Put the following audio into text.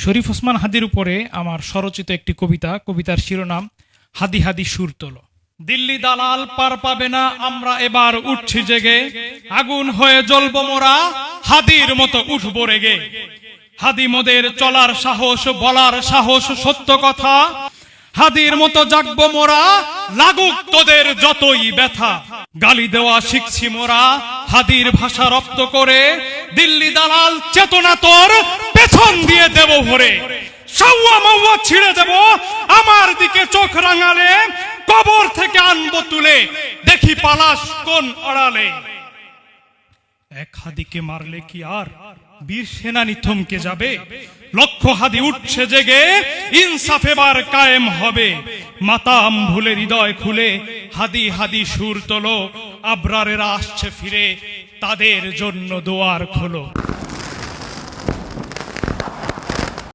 শরীফ ওসমান হাদির উপরে আমার স্বরচিত একটি কবিতা, কবিতার শিরোনাম হাদি হাদি সুর তোলো। দিল্লি দালাল পার পাবে না, আমরা এবার উঠছি জেগে, আগুন হয়ে জ্বলবো মোরা, হাদির মতো উঠবো রেগে। হাদি মোদের চলার সাহস, বলার সাহস সত্য কথা, হাদির মতো জাগবো মোরা, লাগুক তোদের যতই ব্যথা। গালি দেওয়া শিখছি মোরা, হাদির ভাষা রপ্ত করে, দিল্লি দালাল চেতনা তোর পেছন দিয়ে দেব ভরে। সাউয়া মাউয়া ছিঁড়ে দেব, আমার দিকে চোখ রাঙালে, কবর থেকে আনবো তুলে, দেখি পালাস কোন আড়ালে। এক হাদিকে মারলে কি আর বীর সেনানী থমকে যাবে? লক্ষ হাদি উঠছে জেগে, ইনসাফ এবার কায়েম হবে। মাতাম ভুলে হৃদয় খুলে, হাদি হাদি সুর তোলো, আবরারেরা আসছে ফিরে, তাদের জন্য দোয়ার খোলো।